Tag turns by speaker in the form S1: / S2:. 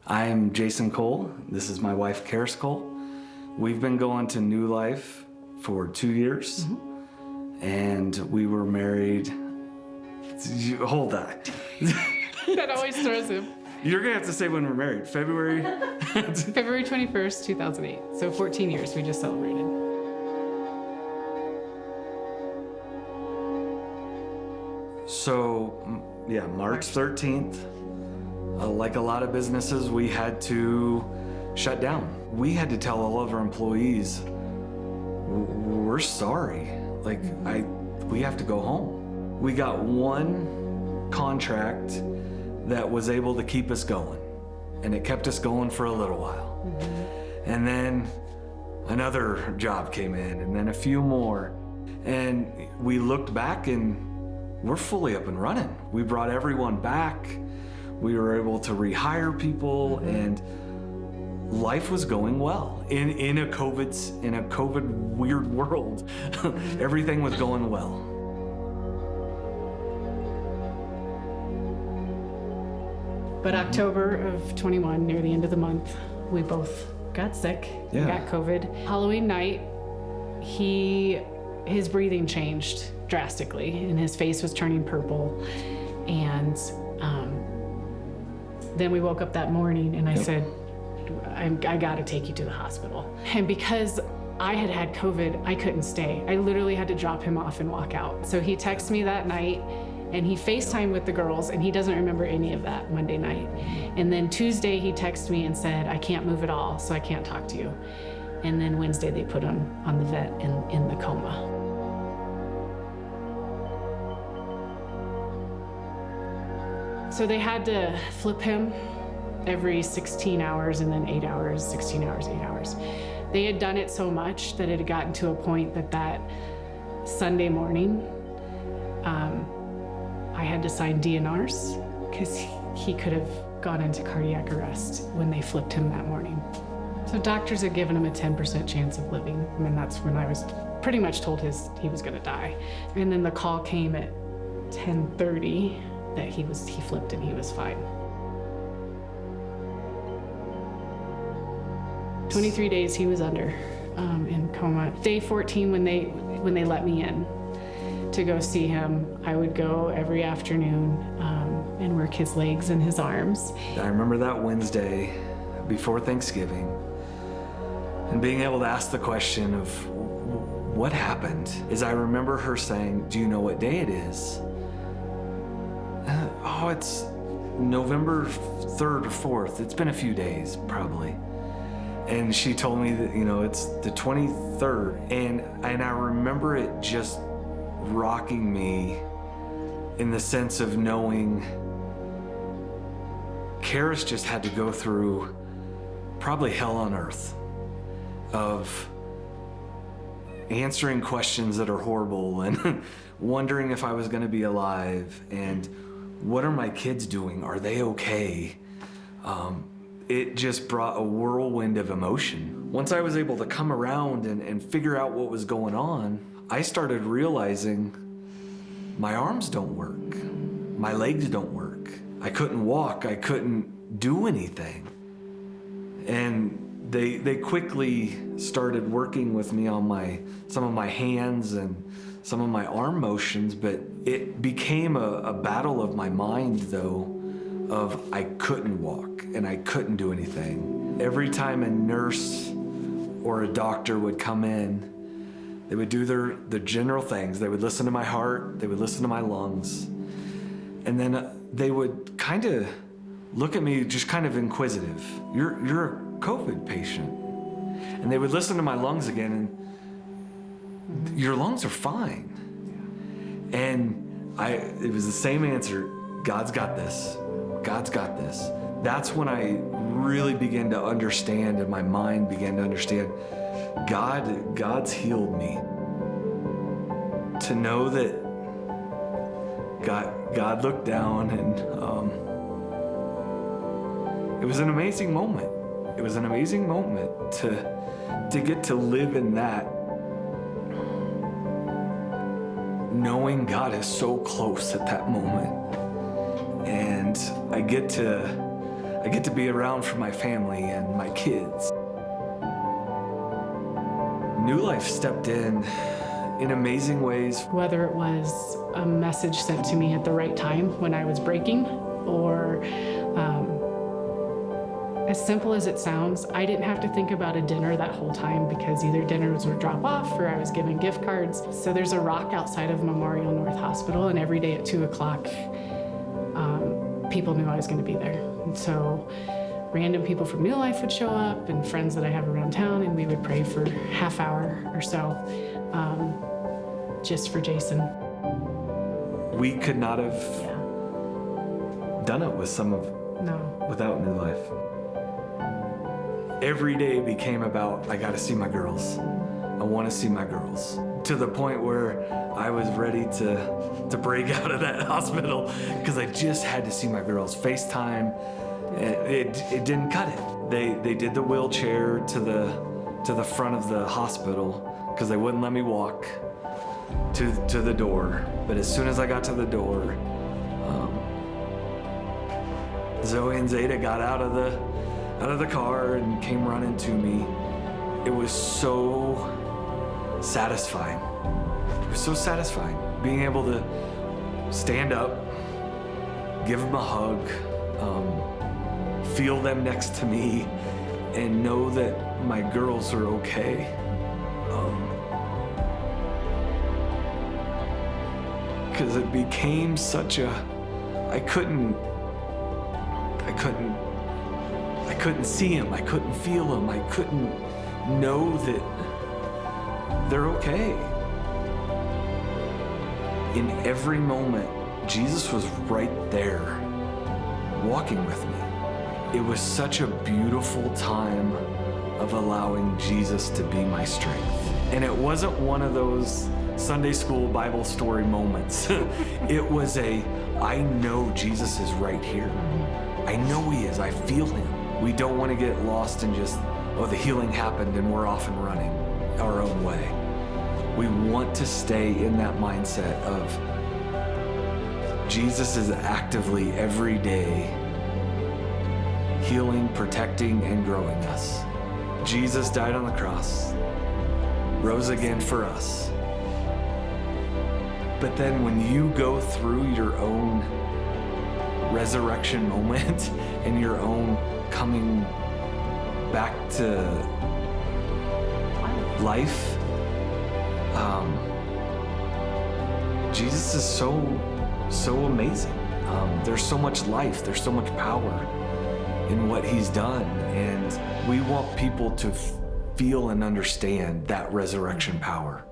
S1: I'm Jason Cole. This is my wife, Charis Cole. We've been going to New Life for 2 years, and we were married. Hold on.
S2: That always throws him.
S1: You're gonna have to say when we're married. February
S2: 21st, 2008. So 14 years we just celebrated.
S1: So, yeah, March 13th, like a lot of businesses, we had to shut down. We had to tell all of our employees, we're sorry. We have to go home. We got one contract that was able to keep us going, and it kept us going for a little while. And then another job came in, and then a few more. And we looked back and we're fully up and running. We brought everyone back. We were able to rehire people, and life was going well. In a COVID weird world, everything was going well.
S2: But October of 21, near the end of the month, we both got sick, got COVID. Halloween night, his breathing changed drastically, and his face was turning purple. And then we woke up that morning, and I said, I gotta take you to the hospital. And because I had COVID, I couldn't stay. I literally had to drop him off and walk out. So he texted me that night, and he FaceTimed with the girls, and he doesn't remember any of that Monday night. And then Tuesday, he texted me and said, I can't move at all, so I can't talk to you. And then Wednesday, they put him on the vet in the coma. So they had to flip him every 16 hours and then 8 hours, 16 hours, 8 hours. They had done it so much that it had gotten to a point that Sunday morning, I had to sign DNRs because he could have gone into cardiac arrest when they flipped him that morning. So doctors had given him a 10% chance of living. I mean, that's when I was pretty much told he was gonna die. And then the call came at 10:30 that he flipped and he was fine. 23 days he was under in coma. Day 14, when they let me in to go see him, I would go every afternoon and work his legs and his arms.
S1: I remember that Wednesday before Thanksgiving, and being able to ask the question of what happened. I remember her saying, do you know what day it is? Oh, it's November 3rd or 4th. It's been a few days, probably. And she told me that, it's the 23rd. And I remember it just rocking me in the sense of knowing Charis just had to go through probably hell on earth of answering questions that are horrible and wondering if I was gonna be alive and what are my kids doing? Are they okay? It just brought a whirlwind of emotion. Once I was able to come around and figure out what was going on, I started realizing my arms don't work. My legs don't work. I couldn't walk. I couldn't do anything. And they quickly started working with me on some of my hands and some of my arm motions, but it became a battle of my mind, though, of I couldn't walk and I couldn't do anything. Every time a nurse or a doctor would come in, they would do the general things. They would listen to my heart, they would listen to my lungs, and then they would kind of look at me just kind of inquisitive. You're a COVID patient. And they would listen to my lungs again, and your lungs are fine. And it was the same answer, God's got this. God's got this. That's when I really began to understand, and my mind began to understand, God's healed me. To know that God looked down, and it was an amazing moment. It was an amazing moment to get to live in that, knowing God is so close at that moment. And I get to I get to be around for my family and my kids. New Life stepped in amazing ways.
S2: Whether it was a message sent to me at the right time when I was breaking, or as simple as it sounds, I didn't have to think about a dinner that whole time because either dinners would drop off or I was given gift cards. So there's a rock outside of Memorial North Hospital, and every day at 2 o'clock, people knew I was going to be there. And so random people from New Life would show up and friends that I have around town, and we would pray for half hour or so just for Jason.
S1: We could not have done it with without New Life. Every day became about, I gotta see my girls. I wanna see my girls. To the point where I was ready to break out of that hospital because I just had to see my girls. FaceTime, it didn't cut it. They did the wheelchair to the front of the hospital because they wouldn't let me walk to the door. But as soon as I got to the door, Zoe and Zeta got out of the car and came running to me. It was so satisfying. It was so satisfying being able to stand up, give them a hug, feel them next to me, and know that my girls are okay. Because it became such a, I couldn't see them, I couldn't feel them, I couldn't know that they're okay. In every moment, Jesus was right there, walking with me. It was such a beautiful time of allowing Jesus to be my strength. And it wasn't one of those Sunday school Bible story moments. It was I know Jesus is right here. I know he is, I feel him. We don't want to get lost in just, the healing happened and we're off and running our own way. We want to stay in that mindset of Jesus is actively every day healing, protecting, and growing us. Jesus died on the cross, rose again for us. But then when you go through your own resurrection moment and your own coming back to life, Jesus is so amazing. There's so much life, there's so much power in what he's done, and we want people to feel and understand that resurrection power.